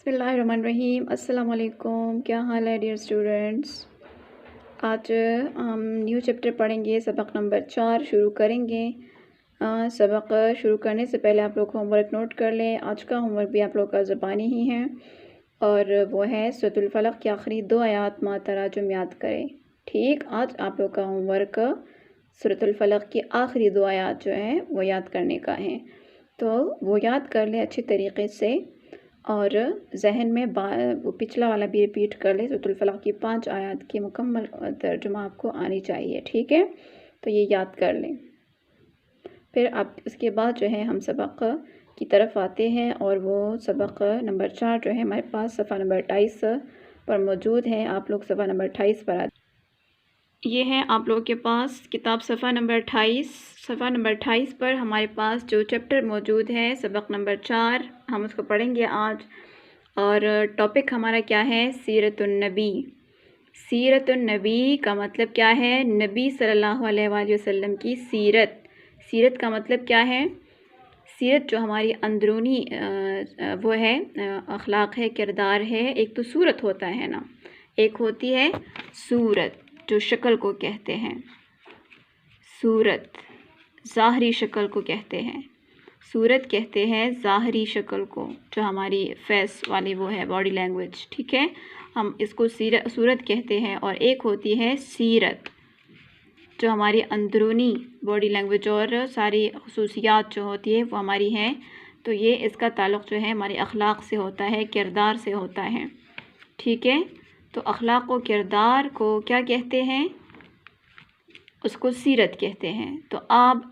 بسم اللہ الرحمن الرحیم۔ السلام علیکم، کیا حال ہے ڈیئر اسٹوڈنٹس؟ آج ہم نیو چیپٹر پڑھیں گے، سبق نمبر 4 شروع کریں گے۔ سبق شروع کرنے سے پہلے آپ لوگ ہوم ورک نوٹ کر لیں۔ آج کا ہوم ورک بھی آپ لوگ کا زبانی ہی ہے اور وہ ہے سورۃ الفلق کی آخری 2 آیات مع تراجم یاد کریں۔ ٹھیک، آج آپ لوگ کا ہوم ورک سورۃ الفلق کی آخری 2 آیات جو ہیں وہ یاد کرنے کا ہے، تو وہ یاد کر لیں اچھی طریقے سے اور ذہن میں وہ پچھلا والا بھی ریپیٹ کر لیں۔ سورۃ الفلق کی 5 آیات کی مکمل ترجمہ آپ کو آنی چاہیے، ٹھیک ہے؟ تو یہ یاد کر لیں۔ پھر آپ اس کے بعد جو ہے ہم سبق کی طرف آتے ہیں، اور وہ سبق نمبر 4 جو ہے ہمارے پاس صفحہ نمبر 28 پر موجود ہے۔ آپ لوگ صفحہ نمبر 28 پر یہ ہے آپ لوگوں کے پاس کتاب صفحہ نمبر 28۔ صفحہ نمبر 28 پر ہمارے پاس جو چیپٹر موجود ہے سبق نمبر 4، ہم اس کو پڑھیں گے آج، اور ٹاپک ہمارا کیا ہے؟ سیرت النبی۔ سیرت النبی کا مطلب کیا ہے؟ نبی صلی اللہ علیہ وآلہ وسلم کی سیرت۔ سیرت کا مطلب کیا ہے؟ سیرت جو ہماری اندرونی وہ ہے، اخلاق ہے، کردار ہے۔ ایک تو صورت ہوتا ہے نا، ایک ہوتی ہے صورت جو شکل کو کہتے ہیں، صورت ظاہری شکل کو کہتے ہیں، صورت کہتے ہیں ظاہری شکل کو، جو ہماری فیس والی وہ ہے باڈی لینگویج، ٹھیک ہے؟ ہم اس کو صورت کہتے ہیں۔ اور ایک ہوتی ہے سیرت جو ہماری اندرونی باڈی لینگویج اور ساری خصوصیات جو ہوتی ہے وہ ہماری ہیں، تو یہ اس کا تعلق جو ہے ہمارے اخلاق سے ہوتا ہے، کردار سے ہوتا ہے، ٹھیک ہے؟ تو اخلاق و کردار کو کیا کہتے ہیں؟ اس کو سیرت کہتے ہیں۔ تو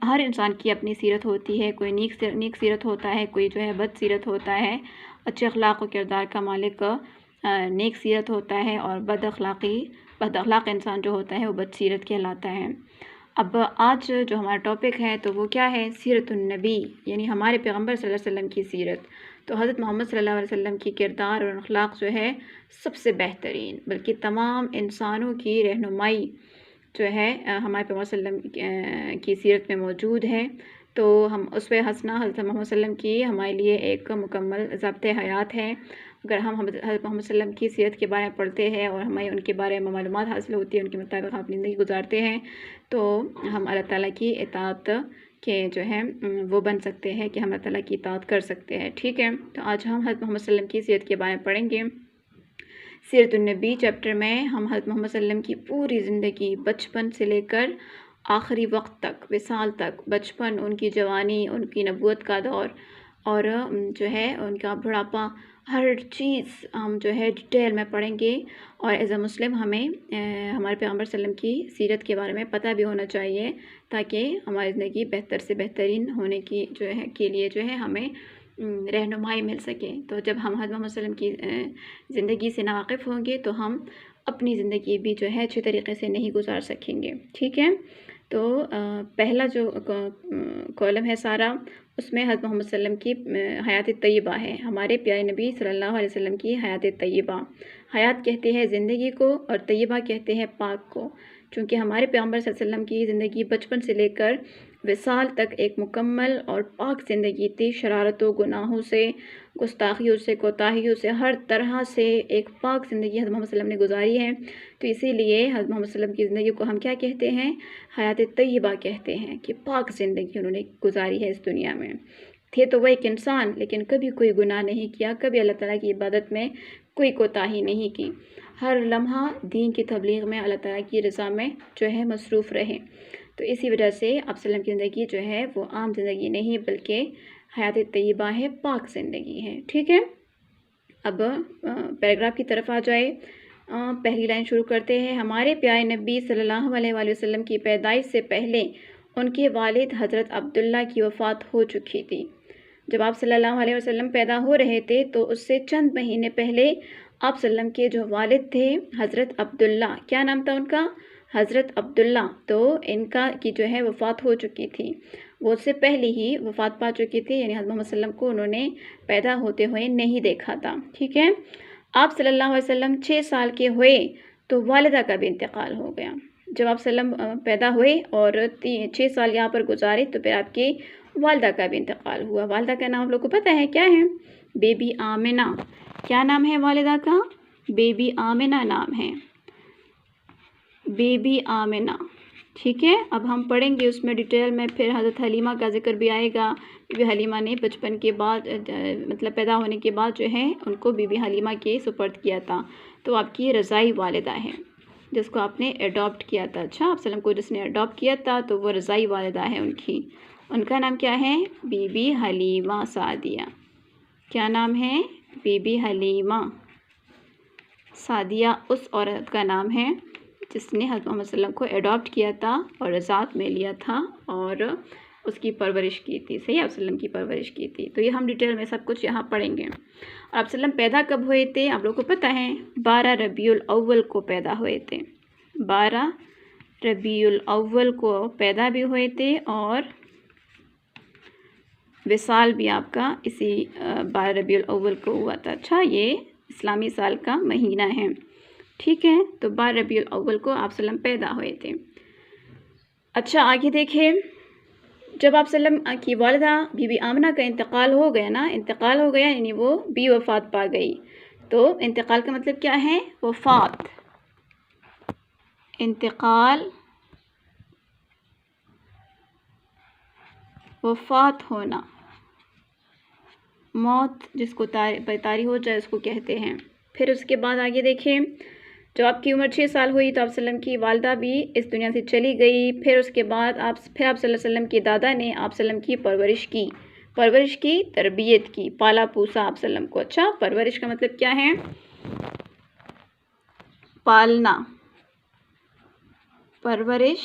ہر انسان کی اپنی سیرت ہوتی ہے، کوئی نیک سیرت ہوتا ہے، کوئی جو ہے بد سیرت ہوتا ہے۔ اچھے اخلاق و کردار کا مالک نیک سیرت ہوتا ہے، اور بد اخلاق انسان جو ہوتا ہے وہ بد سیرت کہلاتا ہے۔ اب آج جو ہمارا ٹاپک ہے تو وہ کیا ہے؟ سیرت النبی، یعنی ہمارے پیغمبر صلی اللہ علیہ وسلم کی سیرت۔ تو حضرت محمد صلی اللہ علیہ وسلم کی کردار اور اخلاق جو ہے سب سے بہترین، بلکہ تمام انسانوں کی رہنمائی جو ہے ہمارے پیغمبر صلی اللہ علیہ وسلم کی سیرت میں موجود ہے۔ تو ہم اس پہ ہنسنا حضرت محمد صلی اللہ علیہ وسلم کی ہمارے لیے ایک مکمل ضابطۂ حیات ہے۔ اگر ہم حضرت محمد صلی اللہ علیہ وسلم کی سیرت کے بارے میں پڑھتے ہیں اور ہمیں ان کے بارے میں معلومات حاصل ہوتی ہے، ان کے مطابق ہم اپنی زندگی گزارتے ہیں، تو ہم اللہ تعالیٰ کی اطاعت کے جو ہے وہ بن سکتے ہیں، کہ ہم اللہ تعالیٰ کی اطاعت کر سکتے ہیں، ٹھیک ہے؟ تو آج ہم حضرت محمد صلی اللہ علیہ وسلم کی سیرت کے بارے میں پڑھیں گے۔ سیرت النبی چیپٹر میں ہم حضرت محمد صلی اللہ علیہ وسلم کی پوری زندگی، بچپن سے لے کر آخری وقت تک، وصال تک، بچپن، ان کی جوانی، ان کی نبوت کا دور، اور جو ہے ان کا بڑھاپا، ہر چیز ہم جو ہے ڈیٹیل میں پڑھیں گے۔ اور ایز اے مسلم ہمیں ہمارے پیغمبر صلی اللہ علیہ وسلم کی سیرت کے بارے میں پتہ بھی ہونا چاہیے، تاکہ ہماری زندگی بہتر سے بہترین ہونے کی جو ہے کے لیے جو ہے ہمیں رہنمائی مل سکے۔ تو جب ہم حضرت محمد صلی اللہ علیہ وسلم کی زندگی سے ناواقف ہوں گے تو ہم اپنی زندگی بھی جو ہے اچھے طریقے سے نہیں گزار سکیں گے، ٹھیک ہے؟ تو پہلا جو کالم ہے سارا، اس میں حضرت محمد صلی اللہ علیہ وسلم کی حیات طیبہ ہے، ہمارے پیارے نبی صلی اللہ علیہ وسلم کی حیات طیبہ۔ حیات کہتے ہیں زندگی کو، اور طیبہ کہتے ہیں پاک کو، چونکہ ہمارے پیغمبر صلی اللہ علیہ وسلم کی زندگی بچپن سے لے کر وصال تک ایک مکمل اور پاک زندگی تھی، شرارتوں، گناہوں سے، گستاخیوں سے، کوتاہیوں سے، ہر طرح سے ایک پاک زندگی حضرت محمد صلی اللہ علیہ وسلم نے گزاری ہے۔ تو اسی لیے حضرت محمد صلی اللہ علیہ وسلم کی زندگی کو ہم کیا کہتے ہیں؟ حیات طیبہ کہتے ہیں، کہ پاک زندگی انہوں نے گزاری ہے اس دنیا میں۔ تھے تو وہ ایک انسان، لیکن کبھی کوئی گناہ نہیں کیا، کبھی اللہ تعالیٰ کی عبادت میں کوئی کوتاہی نہیں کی، ہر لمحہ دین کی تبلیغ میں، اللہ تعالیٰ کی رضا میں جو ہے مصروف رہے۔ تو اسی وجہ سے آپ صلی اللہ علیہ وسلم کی زندگی جو ہے وہ عام زندگی نہیں، بلکہ حیات طیبہ ہے، پاک زندگی ہے، ٹھیک ہے؟ اب پیراگراف کی طرف آ جائے، پہلی لائن شروع کرتے ہیں۔ ہمارے پیارے نبی صلی اللہ علیہ وآلہ وسلم کی پیدائش سے پہلے ان کے والد حضرت عبداللہ کی وفات ہو چکی تھی۔ جب آپ صلی اللہ علیہ وسلم پیدا ہو رہے تھے تو اس سے چند مہینے پہلے آپ صلی اللہ علیہ وسلم کے جو والد تھے حضرت عبداللہ، کیا نام تھا ان کا؟ حضرت عبداللہ، تو ان کی جو ہے وفات ہو چکی تھی، وہ اس سے پہلے ہی وفات پا چکی تھی، یعنی حضرت محمد صلی اللہ علیہ وسلم کو انہوں نے پیدا ہوتے ہوئے نہیں دیکھا تھا، ٹھیک ہے؟ آپ صلی اللہ علیہ وسلم 6 سال کے ہوئے تو والدہ کا بھی انتقال ہو گیا۔ جب آپ صلی اللہ علیہ وسلم پیدا ہوئے اور 6 سال یہاں پر گزارے تو پھر آپ کی والدہ کا بھی انتقال ہوا۔ والدہ کا نام آپ لوگ کو پتہ ہے کیا ہے؟ بیبی آمنہ، کیا نام ہے والدہ کا؟ بیبی آمنہ نام ہے، بیبی آمنہ، ٹھیک ہے۔ اب ہم پڑھیں گے اس میں ڈیٹیل میں، پھر حضرت حلیمہ کا ذکر بھی آئے گا۔ بی بی حلیمہ نے بچپن کے بعد مطلب پیدا ہونے کے بعد جو ہے ان کو بی بی حلیمہ کے سپرد کیا تھا، تو آپ کی رضائی والدہ ہے جس کو آپ نے اڈاپٹ کیا تھا۔ اچھا، آپ وسلم کو جس نے اڈاپٹ کیا تھا تو وہ رضائی والدہ ہے ان کی، ان کا نام کیا ہے؟ بی بی حلیمہ سعدیہ۔ کیا نام ہے؟ بی بی حلیمہ سعدیہ اس عورت کا نام ہے جس نے حضرت محمد صلی اللہ علیہ وسلم کو اڈاپٹ کیا تھا اور رضاعت میں لیا تھا اور اس کی پرورش کی تھی، صحیح، آپ وسلم کی پرورش کی تھی۔ تو یہ ہم ڈیٹیل میں سب کچھ یہاں پڑھیں گے۔ آپ وسلم پیدا کب ہوئے تھے؟ آپ لوگوں کو پتہ ہے 12 ربیع الاول کو پیدا ہوئے تھے، 12 ربیع الاول کو پیدا بھی ہوئے تھے اور وصال بھی آپ کا اسی 12 ربیع الاول کو ہوا تھا۔ اچھا، یہ اسلامی سال کا مہینہ ہے، ٹھیک ہے۔ تو 12 ربیع الاول کو آپ وسلم پیدا ہوئے تھے۔ اچھا، آگے دیکھیں، جب آپ وسلم کی والدہ بی بی آمنہ کا انتقال ہو گیا نا، انتقال ہو گیا یعنی وہ بھی وفات پا گئی، تو انتقال کا مطلب کیا ہے؟ وفات، انتقال، وفات ہونا، موت جس کو طاری ہو جائے اس کو کہتے ہیں۔ پھر اس کے بعد آگے دیکھیں، جب آپ کی عمر 6 سال ہوئی تو آپ وسلم کی والدہ بھی اس دنیا سے چلی گئی۔ پھر اس کے بعد آپ صلی اللہ علیہ وسلم کے دادا نے آپ وسلم کی پرورش کی، تربیت کی، پالا پوسا آپ وسلم کو۔ اچھا، پرورش کا مطلب کیا ہے؟ پالنا، پرورش،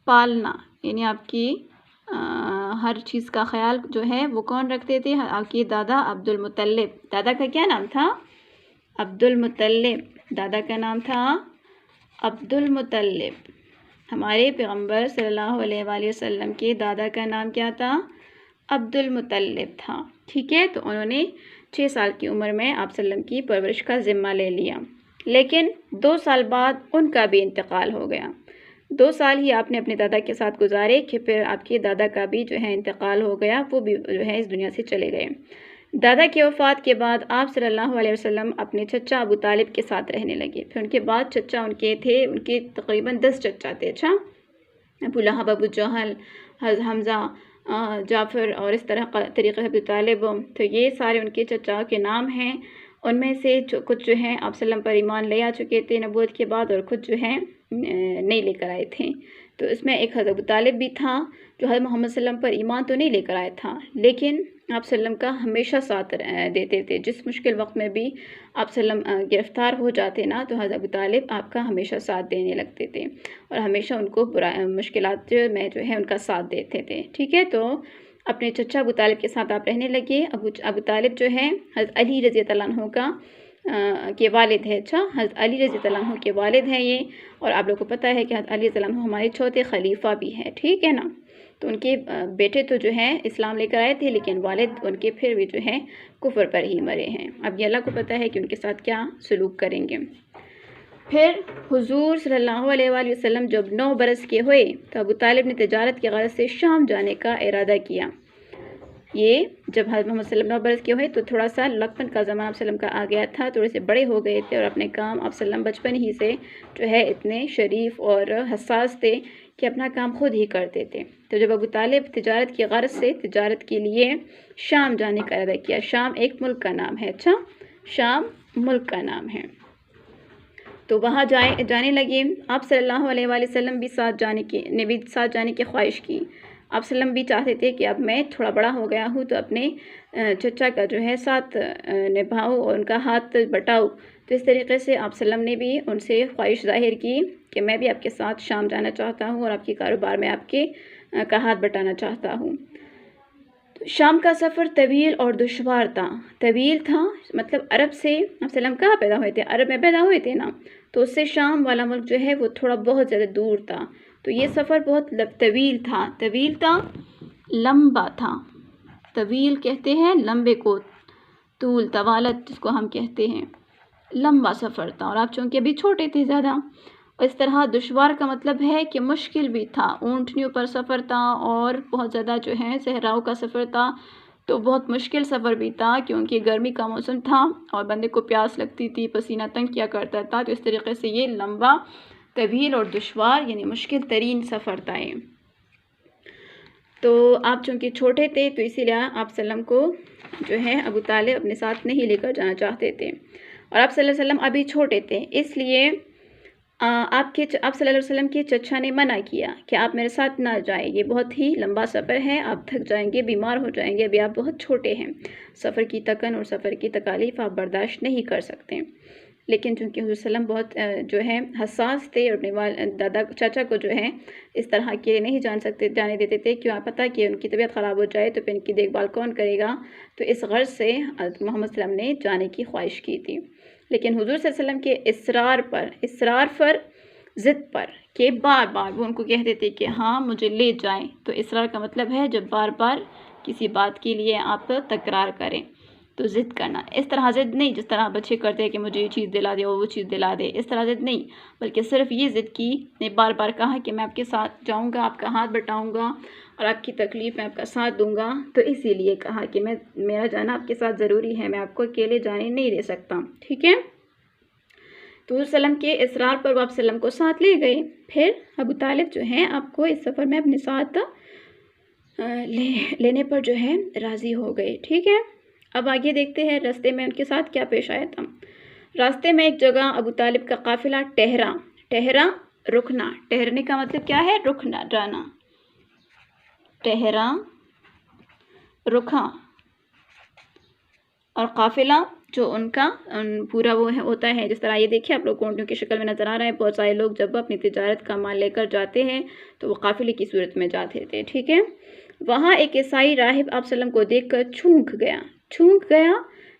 پالنا، یعنی آپ کی ہر چیز کا خیال جو ہے وہ کون رکھتے تھے؟ آپ کے دادا عبد المطلب۔ دادا کا کیا نام تھا؟ عبد المطلب، دادا کا نام تھا عبد المطلب۔ ہمارے پیغمبر صلی اللہ علیہ وآلہ وسلم کے دادا کا نام کیا تھا؟ عبد المطلب تھا، ٹھیک ہے۔ تو انہوں نے 6 سال کی عمر میں آپ وسلم کی پرورش کا ذمہ لے لیا، لیکن 2 سال بعد ان کا بھی انتقال ہو گیا۔ 2 سال ہی آپ نے اپنے دادا کے ساتھ گزارے کہ پھر آپ کے دادا کا بھی جو ہے انتقال ہو گیا، وہ بھی جو ہے اس دنیا سے چلے گئے۔ دادا کی وفات کے بعد آپ صلی اللہ علیہ وسلم اپنے چچا ابو طالب کے ساتھ رہنے لگے۔ پھر ان کے بعد چچا ان کے تقریباً 10 چچا تھے۔ اچھا، ابو لہب، ابو جہل، حمزہ، جعفر اور اس طریقے سے ابو طالب، تو یہ سارے ان کے چچا کے نام ہیں۔ ان میں سے کچھ جو ہیں آپ وسلم پر ایمان لے آ چکے تھے نبوت کے بعد، اور کچھ جو ہیں نہیں لے کر آئے تھے۔ تو اس میں ایک حضرت ابو طالب بھی تھا جو حضرت محمد صلی اللہ علیہ وسلم پر ایمان تو نہیں لے کر آیا تھا، لیکن آپ صلی اللہ علیہ وسلم کا ہمیشہ ساتھ دیتے تھے۔ جس مشکل وقت میں بھی آپ صلی اللہ علیہ وسلم گرفتار ہو جاتے نا تو حضرت ابو طالب آپ کا ہمیشہ ساتھ دینے لگتے تھے اور ہمیشہ ان کو مشکلات میں جو ہے ان کا ساتھ دیتے تھے، ٹھیک ہے۔ تو اپنے چچا ابو طالب کے ساتھ آپ رہنے لگے۔ ابو طالب جو ہے حضرت علی رضی اللہ عنہ کے والد ہے۔ اچھا، حضرت علی رضی اللہ عنہ کے والد ہیں یہ، اور آپ لوگوں کو پتہ ہے کہ حضرت علی رضی اللہ عنہ ہمارے چوتھے خلیفہ بھی ہیں، ٹھیک ہے نا۔ تو ان کے بیٹے تو جو ہیں اسلام لے کر آئے تھے، لیکن والد ان کے پھر بھی جو ہیں کفر پر ہی مرے ہیں۔ اب یہ اللہ کو پتہ ہے کہ ان کے ساتھ کیا سلوک کریں گے۔ پھر حضور صلی اللہ علیہ وآلہ وسلم جب 9 برس کے ہوئے تو ابو طالب نے تجارت کی غرض سے شام جانے کا ارادہ کیا۔ یہ جب حضرت محمد صلی اللہ علیہ وسلم 9 برس کے ہوئے تو تھوڑا سا لڑکپن کا زمانہ آپ صلی اللہ علیہ وسلم کا آ گیا تھا، تھوڑے سے بڑے ہو گئے تھے اور اپنے کام آپ صلی اللہ علیہ وسلم بچپن ہی سے جو ہے اتنے شریف اور حساس تھے کہ اپنا کام خود ہی کرتے تھے۔ تو جب ابو طالب تجارت کی غرض سے تجارت کے لیے شام جانے کا ارادہ کیا، شام ایک ملک کا نام ہے، اچھا، شام ملک کا نام ہے، تو وہاں جانے لگے۔ آپ صلی اللہ علیہ وآلہ وسلم بھی ساتھ جانے کی خواہش کی۔ آپ صلی اللہ علیہ وسلم بھی چاہتے تھے کہ اب میں تھوڑا بڑا ہو گیا ہوں تو اپنے چچا کا جو ہے ساتھ نبھاؤں اور ان کا ہاتھ بٹاؤں۔ تو اس طریقے سے آپ صلی اللہ علیہ وسلم نے بھی ان سے خواہش ظاہر کی کہ میں بھی آپ کے ساتھ شام جانا چاہتا ہوں اور آپ کے کاروبار میں آپ کا ہاتھ بٹانا چاہتا ہوں۔ شام کا سفر طویل اور دشوار تھا۔ طویل تھا مطلب عرب سے آپ صلی اللہ علیہ وسلم کہاں پیدا ہوئے تھے؟ عرب میں پیدا ہوئے تھے نا، تو اس سے شام والا ملک جو ہے وہ تھوڑا بہت زیادہ دور تھا، تو یہ سفر بہت طویل تھا۔ طویل تھا، لمبا تھا۔ طویل کہتے ہیں لمبے کو، طول، طوالت جس کو ہم کہتے ہیں، لمبا سفر تھا، اور آپ چونکہ ابھی چھوٹے تھے زیادہ۔ اس طرح دشوار کا مطلب ہے کہ مشکل بھی تھا، اونٹنیوں پر سفر تھا اور بہت زیادہ جو ہے صحراؤں کا سفر تھا، تو بہت مشکل سفر بھی تھا کیونکہ گرمی کا موسم تھا اور بندے کو پیاس لگتی تھی، پسینہ تنگ کیا کرتا تھا، تو اس طریقے سے یہ لمبا، طویل اور دشوار یعنی مشکل ترین سفر تھا یہ۔ تو آپ چونکہ چھوٹے تھے تو اسی لیے آپ وسلم کو جو ہے ابو طالب اپنے ساتھ نہیں لے کر جانا چاہتے تھے، اور آپ صلی اللہ علیہ وسلم ابھی چھوٹے تھے، اس لیے آپ صلی اللہ علیہ وسلم کے چچا نے منع کیا کہ آپ میرے ساتھ نہ جائیں، یہ بہت ہی لمبا سفر ہے، آپ تھک جائیں گے، بیمار ہو جائیں گے، ابھی آپ بہت چھوٹے ہیں، سفر کی تکن اور سفر کی تکالیف آپ برداشت نہیں کر سکتے۔ لیکن چونکہ حضور صلی اللہ علیہ وسلم بہت جو ہے حساس تھے اور اپنے چاچا کو جو ہے اس طرح کے نہیں جانے دیتے تھے، کیوں آپ پتہ کہ ان کی طبیعت خراب ہو جائے تو پھر ان کی دیکھ بھال کون کرے گا، تو اس غرض سے حضرت محمد صلی اللہ علیہ وسلم نے جانے کی خواہش کی تھی۔ لیکن حضور صلی اللہ علیہ وسلم کے اصرار پر ضد پر کہ بار بار وہ ان کو کہتے تھے کہ ہاں مجھے لے جائیں، تو اصرار کا مطلب ہے جب بار بار کسی بات کے لیے آپ تکرار کریں تو ضد کرنا، اس طرح ضد نہیں جس طرح بچے کرتے ہیں کہ مجھے یہ چیز دلا دے اور وہ چیز دلا دے، اس طرح ضد نہیں، بلکہ صرف یہ ضد کی نے بار بار کہا کہ میں آپ کے ساتھ جاؤں گا، آپ کا ہاتھ بٹاؤں گا اور آپ کی تکلیف میں آپ کا ساتھ دوں گا، تو اسی لیے کہا کہ میرا جانا آپ کے ساتھ ضروری ہے، میں آپ کو اکیلے جانے نہیں دے سکتا، ٹھیک ہے۔ تو حضور صلی اللہ علیہ وسلم کے اصرار پر وہ آپ صلی اللہ علیہ وسلم کو ساتھ لے گئے، پھر ابو طالب جو ہیں آپ کو اس سفر میں اپنے ساتھ لینے پر جو ہے راضی ہو گئے، ٹھیک ہے۔ اب آگے دیکھتے ہیں راستے میں ان کے ساتھ کیا پیش آیا تھا۔ راستے میں ایک جگہ ابو طالب کا قافلہ ٹہرا، رکنا، ٹہرنے کا مطلب کیا ہے؟ رکنا، جانا، ٹہرا، رکا، اور قافلہ جو ان کا پورا وہ ہوتا ہے، جس طرح یہ دیکھیں آپ لوگ اونٹوں کی شکل میں نظر آ رہا ہے، بہت سارے لوگ جب اپنی تجارت کا مال لے کر جاتے ہیں تو وہ قافلے کی صورت میں جاتے تھے، ٹھیک ہے۔ وہاں ایک عیسائی راہب آپ صلی اللہ علیہ وسلم کو دیکھ کر چونک گیا،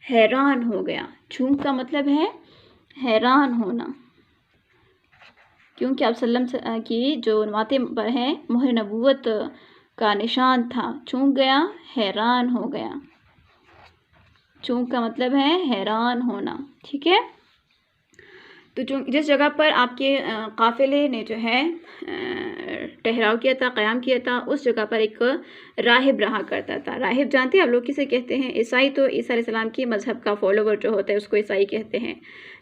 حیران ہو گیا۔ چونک کا مطلب ہے حیران ہونا، کیونکہ آپ صلی اللہ علیہ وسلم کی جو ماتھے پر ہے مہر نبوت کا نشان تھا، چونک گیا، حیران ہو گیا، چونک کا مطلب ہے حیران ہونا، ٹھیک ہے۔ تو جس جگہ پر آپ کے قافلے نے جو ہے ٹہراؤ کیا تھا، قیام کیا تھا، اس جگہ پر ایک راہب رہا کرتا تھا۔ راہب جانتے ہیں آپ لوگ کسے کہتے ہیں؟ عیسائی تو عیسیٰ علیہ السلام کی مذہب کا فالوور جو ہوتا ہے اس کو عیسائی کہتے ہیں،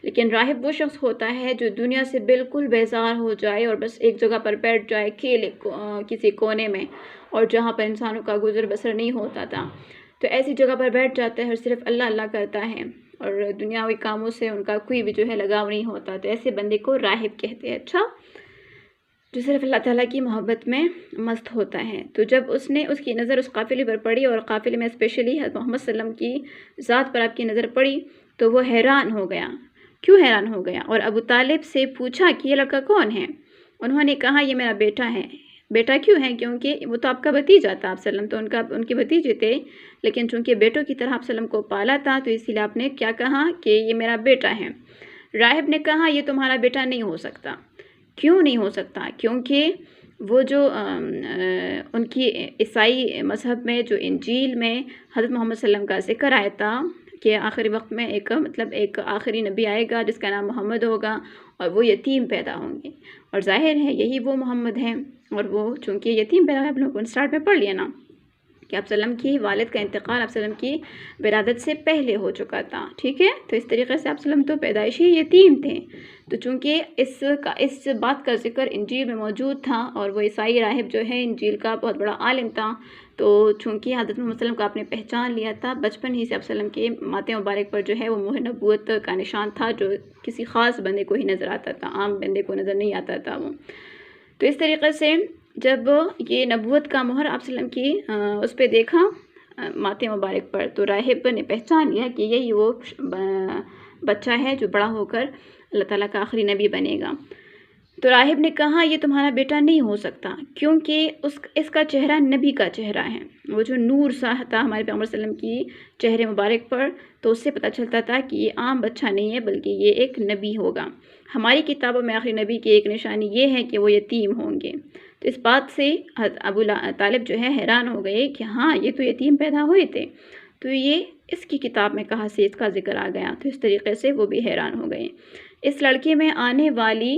لیکن راہب وہ شخص ہوتا ہے جو دنیا سے بالکل بیزار ہو جائے اور بس ایک جگہ پر بیٹھ جائے کھیلے کسی کونے میں، اور جہاں پر انسانوں کا گزر بسر نہیں ہوتا تھا، تو ایسی جگہ پر بیٹھ جاتا ہے اور صرف اللہ اللہ کرتا ہے اور دنیاوی کاموں سے ان کا کوئی بھی جو ہے لگاؤ نہیں ہوتا، تو ایسے بندے کو راہب کہتے ہیں، اچھا، جو صرف اللہ تعالیٰ کی محبت میں مست ہوتا ہے۔ تو جب اس کی نظر اس قافلے پر پڑی اور قافلے میں اسپیشلی حضرت محمد صلی اللہ علیہ وسلم کی ذات پر آپ کی نظر پڑی تو وہ حیران ہو گیا۔ کیوں حیران ہو گیا؟ اور ابو طالب سے پوچھا کہ یہ لڑکا کون ہے؟ انہوں نے کہا یہ میرا بیٹا ہے۔ بیٹا کیوں ہے؟ کیونکہ وہ تو آپ کا بھتیجا تھا، آپ صلی اللہ علیہ وسلم تو ان کے بھتیجے تھے، لیکن چونکہ بیٹوں کی طرح آپ صلی اللہ علیہ وسلم کو پالا تھا تو اسی لیے آپ نے کیا کہا کہ یہ میرا بیٹا ہے۔ راہب نے کہا یہ تمہارا بیٹا نہیں ہو سکتا۔ کیوں نہیں ہو سکتا؟ کیونکہ وہ جو ان کی عیسائی مذہب میں جو انجیل میں حضرت محمد صلی اللہ علیہ وسلم کا ذکر آیا تھا کہ آخری وقت میں ایک آخری نبی آئے گا جس کا نام محمد ہوگا اور وہ یتیم پیدا ہوں گے، اور ظاہر ہے یہی وہ محمد ہیں، اور وہ چونکہ یتیم پیدا ہوئے، آپ لوگوں نے اسٹارٹ میں پڑھ لیا نا کہ آپ صلی اللہ علیہ وسلم کی والد کا انتقال آپ صلی اللہ علیہ وسلم کی ولادت سے پہلے ہو چکا تھا، ٹھیک ہے۔ تو اس طریقے سے آپ صلی اللہ علیہ وسلم تو پیدائشی یتیم تھے، تو چونکہ اس بات کا ذکر انجیل میں موجود تھا اور وہ عیسائی راہب جو ہے انجیل کا بہت بڑا عالم تھا، تو چونکہ حضرت محمد صلی اللہ علیہ وسلم کو آپ نے پہچان لیا تھا، بچپن ہی سے آپ صلی اللہ علیہ وسلم کے ماتھے مبارک پر جو ہے وہ مہر نبوت کا نشان تھا جو کسی خاص بندے کو ہی نظر آتا تھا، عام بندے کو نظر نہیں آتا تھا وہ۔ تو اس طریقے سے جب یہ نبوت کا مہر آپ صلی اللہ علیہ وسلم کی اس پہ دیکھا ماتھے مبارک پر، تو راہب نے پہچان لیا کہ یہی وہ بچہ ہے جو بڑا ہو کر اللہ تعالیٰ کا آخری نبی بنے گا۔ تو راہب نے کہا یہ تمہارا بیٹا نہیں ہو سکتا، کیونکہ اس کا چہرہ نبی کا چہرہ ہے، وہ جو نور سا تھا ہمارے پیغمبر صلی اللہ علیہ وسلم کی چہرے مبارک پر، تو اس سے پتہ چلتا تھا کہ یہ عام بچہ نہیں ہے بلکہ یہ ایک نبی ہوگا۔ ہماری کتابوں میں آخری نبی کی ایک نشانی یہ ہے کہ وہ یتیم ہوں گے۔ تو اس بات سے ابو طالب جو ہے حیران ہو گئے کہ ہاں یہ تو یتیم پیدا ہوئے تھے، تو یہ اس کی کتاب میں کہاں سے اس کا ذکر آ گیا؟ تو اس طریقے سے وہ بھی حیران ہو گئے۔ اس لڑکے میں آنے والی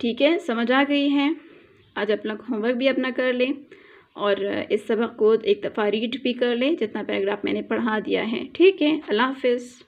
ٹھیک ہے، سمجھ آ گئی ہے؟ آج اپنا ہوم ورک بھی اپنا کر لیں اور اس سبق کو ایک دفعہ ریڈ بھی کر لیں جتنا پیراگراف میں نے پڑھا دیا ہے. ٹھیک ہے، اللہ حافظ.